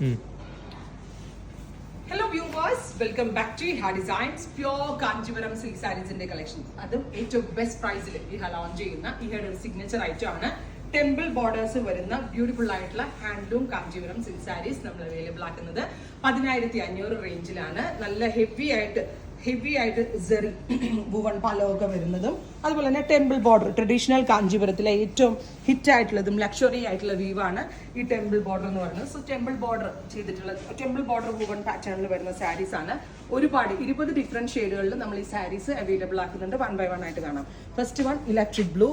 Hello viewers, welcome back to Iha Designs, pure Kanjivaram silk sarees in the collection. അതും ഏറ്റവും best പ്രൈസിൽ ഇഹ launch ചെയ്യുന്ന ഇഹയുടെ ഒരു സിഗ്നേച്ചർ ഐറ്റം ആണ്. ടെമ്പിൾ ബോർഡേഴ്സ് വരുന്ന ബ്യൂട്ടിഫുൾ ആയിട്ടുള്ള ഹാൻഡ്ലൂം കാഞ്ചീപുരം സിൽക്ക് സാരീസ് നമ്മൾ അവൈലബിൾ ആക്കുന്നത് 15,500 റേഞ്ചിലാണ്. നല്ല ഹെവി ആയിട്ട് സെറി വുവൺ പലമൊക്കെ വരുന്നതും അതുപോലെ തന്നെ ടെമ്പിൾ ബോർഡർ ട്രഡീഷണൽ കാഞ്ചീപുരത്തിലെ ഏറ്റവും ഹിറ്റ് ആയിട്ടുള്ളതും ലക്ഷറി ആയിട്ടുള്ള വീവാണ് ഈ ടെമ്പിൾ ബോർഡർ എന്ന് പറയുന്നത്. സോ ടെമ്പിൾ ബോർഡർ ചെയ്തിട്ടുള്ള ടെമ്പിൾ ബോർഡർ വുവൺ പാറ്റേണിൽ വരുന്ന സാരീസ് ആണ്. ഒരുപാട് 20 ഡിഫറെന്റ് ഷെയ്ഡുകളിൽ നമ്മൾ ഈ സാരീസ് അവൈലബിൾ ആക്കുന്നുണ്ട്. 1 by 1 ആയിട്ട് കാണാം. First one electric blue,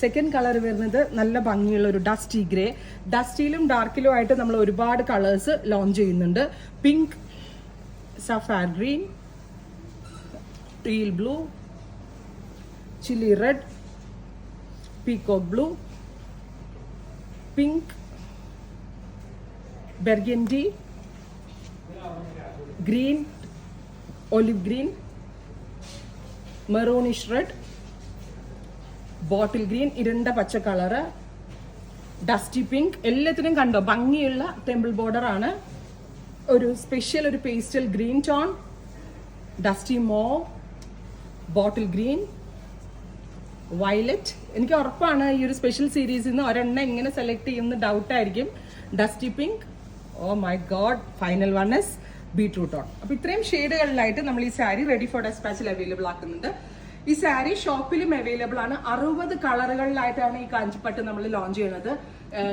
second colour വരുന്നത് നല്ല ഭംഗിയുള്ള ഒരു ഡസ്റ്റി ഗ്രേ. ഡസ്റ്റിയിലും ഡാർക്കിലും ആയിട്ട് നമ്മൾ ഒരുപാട് കളേഴ്സ് ലോഞ്ച് ചെയ്യുന്നുണ്ട്. പിങ്ക്, സഫാർ green, teal blue, chilli red, peacock blue, pink, burgundy, green, olive green, maroonish red, bottle green, ഇരുണ്ട പച്ച കളറ്, ഡസ്റ്റി പിങ്ക്. എല്ലാത്തിനും കണ്ടോ ഭംഗിയുള്ള ടെമ്പിൾ ബോർഡർ ആണ്. ഒരു സ്പെഷ്യൽ ഒരു pastel green tone, dusty mauve, bottle green, violet. എനിക്ക് ഉറപ്പാണ് ഈ ഒരു സ്പെഷ്യൽ സീരീസിൽ നിന്ന് ഒരെണ്ണം എങ്ങനെ സെലക്ട് ചെയ്യുന്ന ഡൗട്ട് ആയിരിക്കും. Dusty pink, oh my god, final one is beetroot on. അപ്പൊ ഇത്രയും ഷെയ്ഡുകളിലായിട്ട് നമ്മൾ ഈ സാരി റെഡി ഫോർ ഡെസ്പാച്ചിൽ അവൈലബിൾ ആക്കുന്നുണ്ട്. ഈ സാരി ഷോപ്പിലും അവൈലബിൾ ആണ്. 60 കളറുകളിലായിട്ടാണ് ഈ കാഞ്ചിപ്പട്ട് നമ്മൾ ലോഞ്ച് ചെയ്യുന്നത്.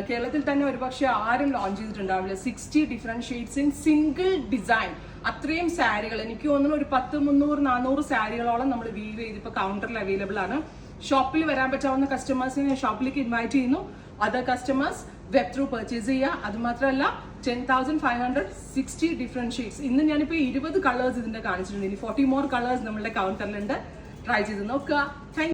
കേരളത്തിൽ തന്നെ ഒരുപക്ഷെ ആരും ലോഞ്ച് ചെയ്തിട്ടുണ്ടാവില്ല. 60 different shades in single design. അത്രയും സാരികൾ എനിക്ക് തോന്നുന്നു ഒരു 10, 300, 400 സാരികളോളം നമ്മൾ വീവ് ചെയ്ത് ഇപ്പോൾ കൗണ്ടറിൽ അവൈലബിൾ ആണ്. ഷോപ്പിൽ വരാൻ പറ്റാവുന്ന കസ്റ്റമേഴ്സിനെ ഷോപ്പിലേക്ക് ഇൻവൈറ്റ് ചെയ്യുന്നു. Other customers web through purchase ചെയ്യുക. അത് മാത്രമല്ല 10,560 ഡിഫറെന്റ് ഷെയ്ഡ്സ്. ഇന്ന് ഞാനിപ്പോൾ 20 കളേഴ്സ് ഇതിന്റെ കാണിച്ചിട്ടുണ്ട്. ഇനി 40 മോർ കളേഴ്സ് നമ്മളുടെ കൗണ്ടറിലുണ്ട്. ട്രൈ ചെയ്ത് നോക്കുക.